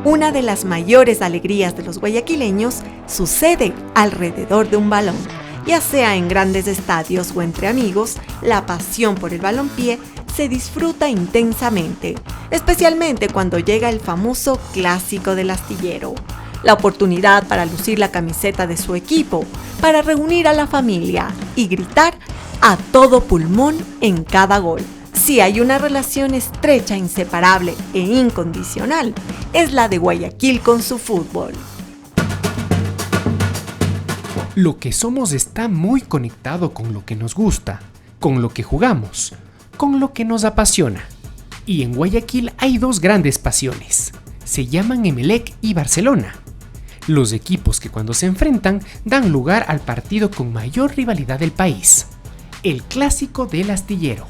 Una de las mayores alegrías de los guayaquileños sucede alrededor de un balón. Ya sea en grandes estadios o entre amigos, la pasión por el balompié se disfruta intensamente, especialmente cuando llega el famoso clásico del astillero. La oportunidad para lucir la camiseta de su equipo, para reunir a la familia y gritar a todo pulmón en cada gol. Si hay una relación estrecha, inseparable e incondicional, es la de Guayaquil con su fútbol. Lo que somos está muy conectado con lo que nos gusta, con lo que jugamos, con lo que nos apasiona. Y en Guayaquil hay dos grandes pasiones. Se llaman Emelec y Barcelona. Los equipos que cuando se enfrentan dan lugar al partido con mayor rivalidad del país, el Clásico del Astillero.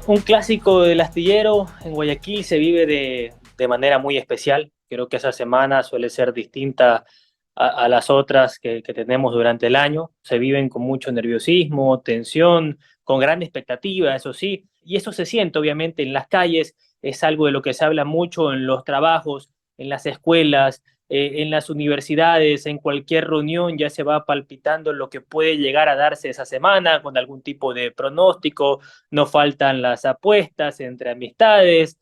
Un clásico del astillero en Guayaquil se vive de manera muy especial. Creo que esa semana suele ser distinta a las otras que tenemos durante el año. Se viven con mucho nerviosismo, tensión, con gran expectativa, eso sí. Y eso se siente obviamente en las calles, es algo de lo que se habla mucho en los trabajos, en las escuelas, en las universidades, en cualquier reunión ya se va palpitando lo que puede llegar a darse esa semana con algún tipo de pronóstico. No faltan las apuestas entre amistades,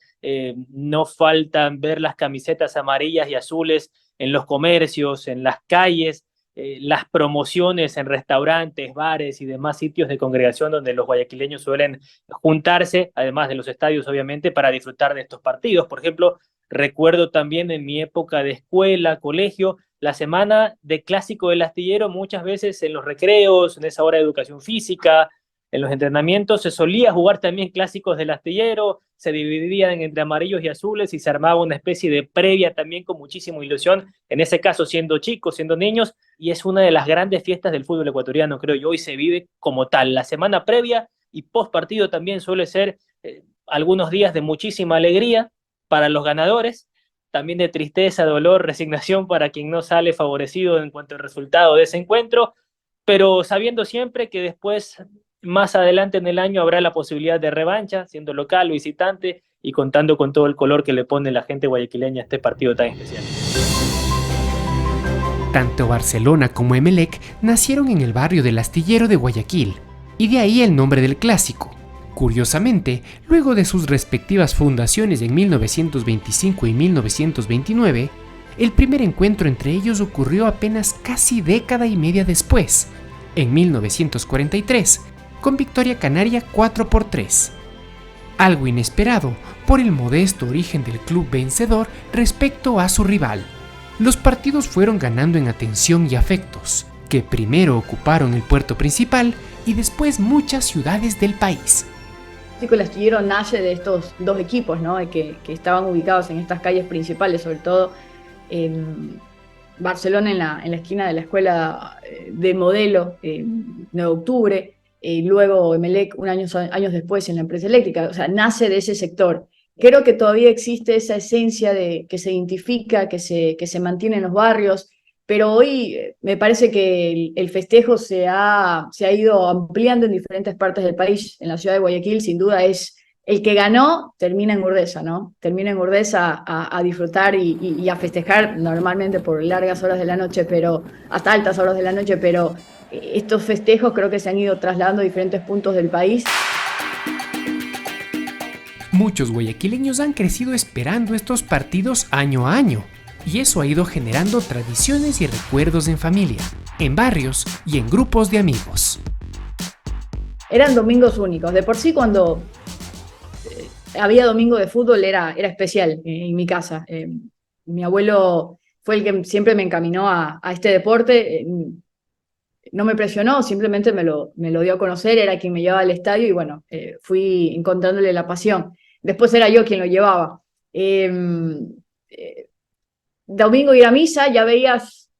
no faltan ver las camisetas amarillas y azules en los comercios, en las calles, las promociones en restaurantes, bares y demás sitios de congregación donde los guayaquileños suelen juntarse, además de los estadios obviamente, para disfrutar de estos partidos. Por ejemplo, recuerdo también en mi época de escuela, colegio, la semana de clásico del astillero, muchas veces en los recreos, en esa hora de educación física, en los entrenamientos, se solía jugar también clásicos del astillero, se dividían entre amarillos y azules y se armaba una especie de previa también con muchísima ilusión, en ese caso siendo chicos, siendo niños, y es una de las grandes fiestas del fútbol ecuatoriano, creo yo, y se vive como tal. La semana previa y post partido también suele ser algunos días de muchísima alegría para los ganadores, también de tristeza, dolor, resignación para quien no sale favorecido en cuanto al resultado de ese encuentro, pero sabiendo siempre que después, más adelante en el año, habrá la posibilidad de revancha, siendo local o visitante, y contando con todo el color que le pone la gente guayaquileña a este partido tan especial. Tanto Barcelona como Emelec nacieron en el barrio del Astillero de Guayaquil, y de ahí el nombre del clásico. Curiosamente, luego de sus respectivas fundaciones en 1925 y 1929, el primer encuentro entre ellos ocurrió apenas casi década y media después, en 1943, con victoria canaria 4-3. Algo inesperado por el modesto origen del club vencedor respecto a su rival. Los partidos fueron ganando en atención y afectos, que primero ocuparon el puerto principal y después muchas ciudades del país. El astillero nace de estos dos equipos, ¿no? que estaban ubicados en estas calles principales, sobre todo en Barcelona, en la esquina de la escuela de modelo, 9 de octubre, luego Emelec años después en la empresa eléctrica. O sea, nace de ese sector. Creo que todavía existe esa esencia de que se identifica, que se mantiene en los barrios, pero hoy me parece que el festejo se ha ido ampliando en diferentes partes del país. En la ciudad de Guayaquil, sin duda, es el que ganó, termina en Urdesa, ¿no? Termina en Urdesa a disfrutar y a festejar, normalmente por largas horas de la noche, pero hasta altas horas de la noche, pero estos festejos creo que se han ido trasladando a diferentes puntos del país. Muchos guayaquileños han crecido esperando estos partidos año a año, y eso ha ido generando tradiciones y recuerdos en familia, en barrios y en grupos de amigos. Eran domingos únicos. De por sí, cuando había domingo de fútbol era especial en mi casa. Mi abuelo fue el que siempre me encaminó a este deporte. No me presionó, simplemente me lo dio a conocer, era quien me llevaba al estadio y bueno, fui encontrándole la pasión. Después era yo quien lo llevaba. Domingo ir a misa, ya veías,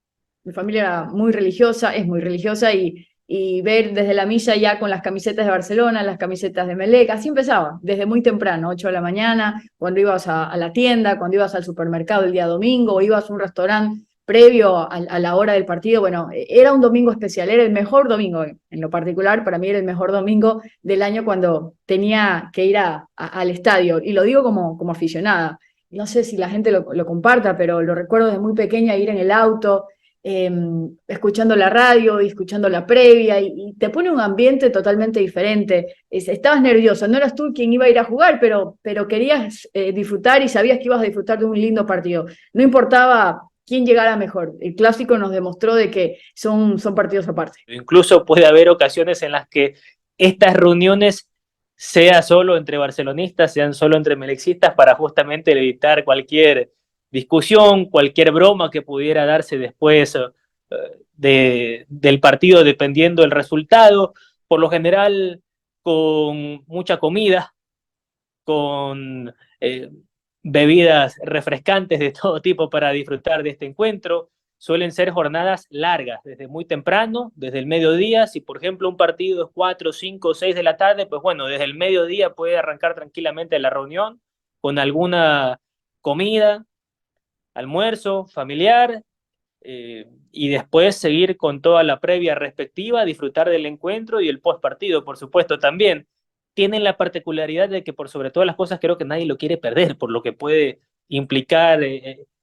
mi familia era muy religiosa, es muy religiosa, y ver desde la misa ya con las camisetas de Barcelona, las camisetas de Emelec, así empezaba, desde muy temprano, 8 de la mañana, cuando ibas a la tienda, cuando ibas al supermercado el día domingo, o ibas a un restaurante previo a la hora del partido. Bueno, era un domingo especial, era el mejor domingo, en lo particular, para mí era el mejor domingo del año cuando tenía que ir al estadio, y lo digo como aficionada. no sé si la gente lo comparta, pero lo recuerdo desde muy pequeña, ir en el auto, escuchando la radio y escuchando la previa, y te pone un ambiente totalmente diferente. Estabas nervioso, no eras tú quien iba a ir a jugar, pero querías disfrutar y sabías que ibas a disfrutar de un lindo partido. No importaba quién llegara mejor. El clásico nos demostró de que son partidos aparte. Incluso puede haber ocasiones en las que estas reuniones sea solo entre barcelonistas, sean solo entre melexistas, para justamente evitar cualquier discusión, cualquier broma que pudiera darse después del partido, dependiendo del resultado. Por lo general, con mucha comida, con bebidas refrescantes de todo tipo para disfrutar de este encuentro. Suelen ser jornadas largas, desde muy temprano, desde el mediodía. Si, por ejemplo, un partido es 4, 5, 6 de la tarde, pues bueno, desde el mediodía puede arrancar tranquilamente la reunión con alguna comida, almuerzo familiar, y después seguir con toda la previa respectiva, disfrutar del encuentro y el post partido, por supuesto, también. Tienen la particularidad de que por sobre todas las cosas creo que nadie lo quiere perder, por lo que puede implicar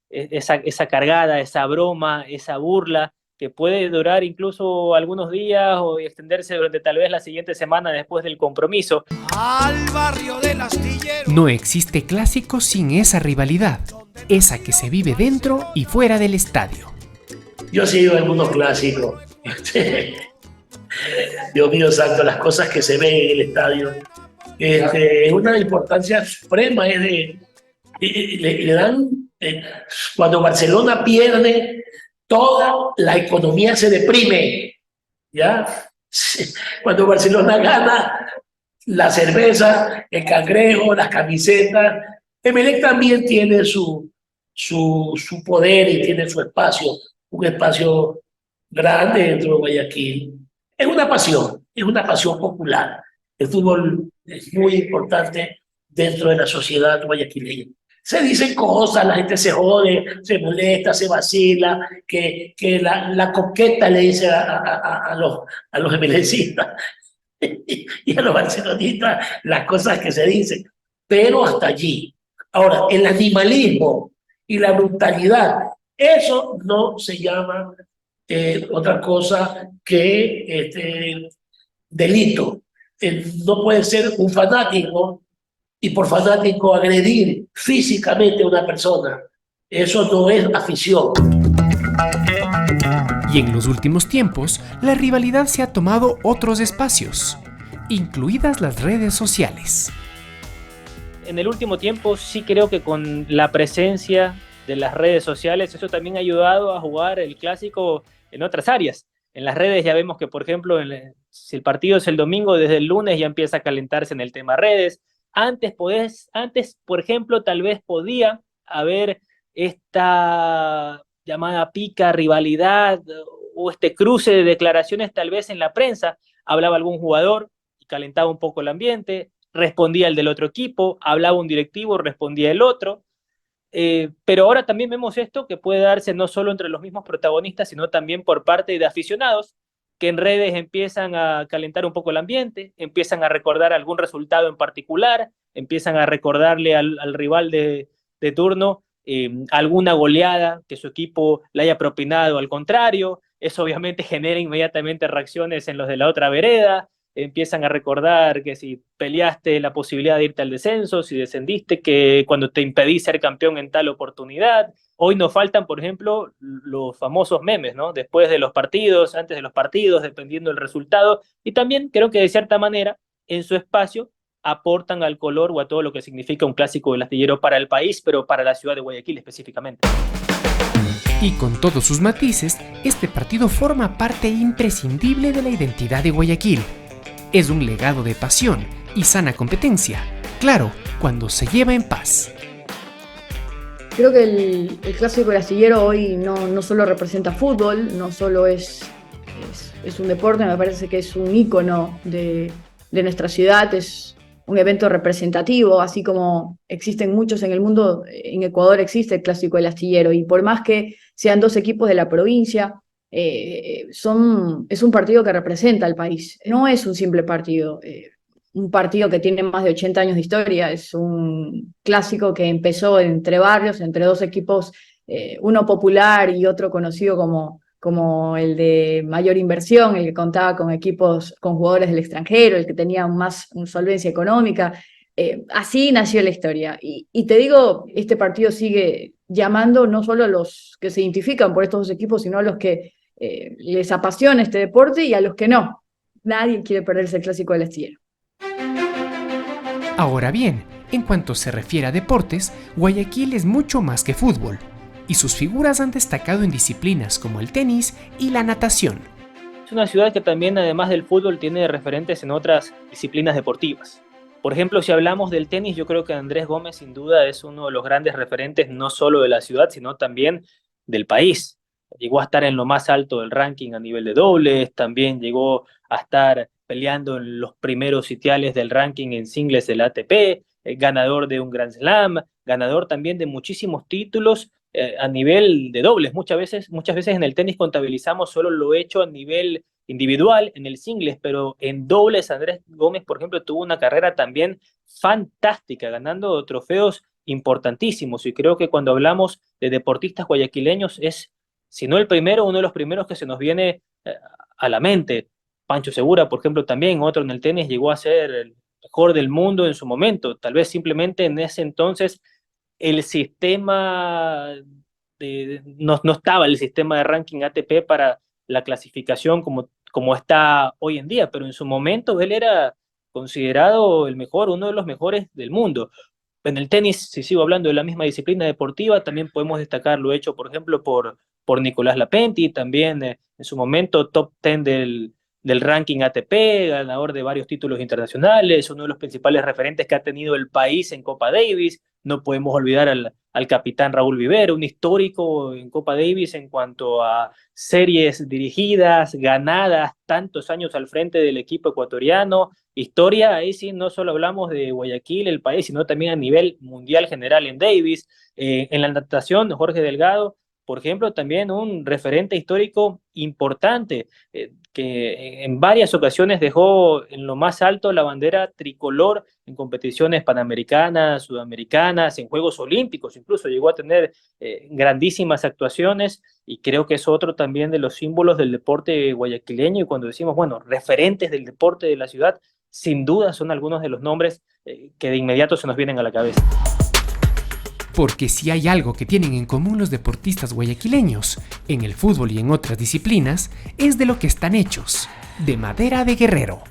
esa cargada, esa broma, esa burla, que puede durar incluso algunos días o extenderse durante tal vez la siguiente semana después del compromiso. Al barrio del astillero. No existe clásico sin esa rivalidad, esa que se vive dentro y fuera del estadio. Yo sí digo algunos clásicos. Dios mío santo, las cosas que se ven en el estadio. Es una importancia suprema. Le dan, cuando Barcelona pierde, toda la economía se deprime. ¿Ya? Cuando Barcelona gana, la cerveza, el cangrejo, las camisetas. Emelec también tiene su poder y tiene su espacio, un espacio grande dentro de Guayaquil. Es una pasión popular. El fútbol es muy importante dentro de la sociedad guayaquileña. Se dicen cosas, la gente se jode, se molesta, se vacila, que la coqueta le dice a los emelecistas y a los barcelonistas las cosas que se dicen, pero hasta allí. Ahora, el animalismo y la brutalidad, eso no se llama otra cosa que delito. No puede ser un fanático y por fanático agredir físicamente a una persona. Eso no es afición. Y en los últimos tiempos, la rivalidad se ha tomado otros espacios, incluidas las redes sociales. En el último tiempo sí creo que con la presencia de las redes sociales, eso también ha ayudado a jugar el clásico en otras áreas. En las redes ya vemos que, por ejemplo, si el partido es el domingo, desde el lunes ya empieza a calentarse en el tema redes. Antes, por ejemplo, tal vez podía haber esta llamada pica, rivalidad o este cruce de declaraciones tal vez en la prensa. Hablaba algún jugador y calentaba un poco el ambiente, respondía el del otro equipo, hablaba un directivo, respondía el otro. Pero ahora también vemos esto que puede darse no solo entre los mismos protagonistas, sino también por parte de aficionados que en redes empiezan a calentar un poco el ambiente, empiezan a recordar algún resultado en particular, empiezan a recordarle al rival de turno alguna goleada que su equipo le haya propinado al contrario. Eso obviamente genera inmediatamente reacciones en los de la otra vereda. Empiezan a recordar que si peleaste la posibilidad de irte al descenso, si descendiste, que cuando te impedí ser campeón en tal oportunidad. Hoy nos faltan, por ejemplo, los famosos memes, ¿no? Después de los partidos, antes de los partidos, dependiendo del resultado. Y también creo que de cierta manera, en su espacio, aportan al color o a todo lo que significa un clásico del astillero para el país, pero para la ciudad de Guayaquil específicamente. Y con todos sus matices, este partido forma parte imprescindible de la identidad de Guayaquil. Es un legado de pasión y sana competencia, claro, cuando se lleva en paz. Creo que el clásico del astillero hoy no solo representa fútbol, no solo es un deporte, me parece que es un ícono de nuestra ciudad, es un evento representativo, así como existen muchos en el mundo. En Ecuador existe el clásico del astillero, y por más que sean dos equipos de la provincia, es un partido que representa al país, no es un simple partido. un partido que tiene más de 80 años de historia, es un clásico que empezó entre barrios, entre dos equipos, uno popular y otro conocido como el de mayor inversión, el que contaba con equipos, con jugadores del extranjero, el que tenía más solvencia económica. Así nació la historia. Y te digo, este partido sigue llamando no solo a los que se identifican por estos dos equipos, sino a los que les apasiona este deporte y a los que no. Nadie quiere perderse el clásico del astillero. Ahora bien, en cuanto se refiere a deportes, Guayaquil es mucho más que fútbol, y sus figuras han destacado en disciplinas como el tenis y la natación. Es una ciudad que también, además del fútbol, tiene referentes en otras disciplinas deportivas. Por ejemplo, si hablamos del tenis, yo creo que Andrés Gómez sin duda es uno de los grandes referentes no solo de la ciudad, sino también del país. Llegó a estar en lo más alto del ranking a nivel de dobles, también llegó a estar peleando en los primeros sitiales del ranking en singles del ATP, ganador de un Grand Slam, ganador también de muchísimos títulos a nivel de dobles. Muchas veces en el tenis contabilizamos solo lo hecho a nivel individual, en el singles, pero en dobles Andrés Gómez, por ejemplo, tuvo una carrera también fantástica, ganando trofeos importantísimos, y creo que cuando hablamos de deportistas guayaquileños es, si no el primero, uno de los primeros que se nos viene a la mente. Pancho Segura, por ejemplo, también otro en el tenis, llegó a ser el mejor del mundo en su momento. Tal vez simplemente en ese entonces el sistema no estaba el sistema de ranking ATP para la clasificación como está hoy en día, pero en su momento él era considerado el mejor, uno de los mejores del mundo. En el tenis, si sigo hablando de la misma disciplina deportiva, también podemos destacar lo hecho, por ejemplo, por Nicolás Lapenti, también en su momento top 10 del ranking ATP, ganador de varios títulos internacionales, uno de los principales referentes que ha tenido el país en Copa Davis. No podemos olvidar al capitán Raúl Vivero, un histórico en Copa Davis en cuanto a series dirigidas, ganadas, tantos años al frente del equipo ecuatoriano. Historia, ahí sí, no solo hablamos de Guayaquil, el país, sino también a nivel mundial general en Davis. En la natación, Jorge Delgado, por ejemplo, también un referente histórico importante, que en varias ocasiones dejó en lo más alto la bandera tricolor en competiciones panamericanas, sudamericanas, en Juegos Olímpicos, incluso llegó a tener grandísimas actuaciones, y creo que es otro también de los símbolos del deporte guayaquileño. Y cuando decimos, bueno, referentes del deporte de la ciudad, sin duda son algunos de los nombres que de inmediato se nos vienen a la cabeza. Porque si hay algo que tienen en común los deportistas guayaquileños, en el fútbol y en otras disciplinas, es de lo que están hechos, de madera de guerrero.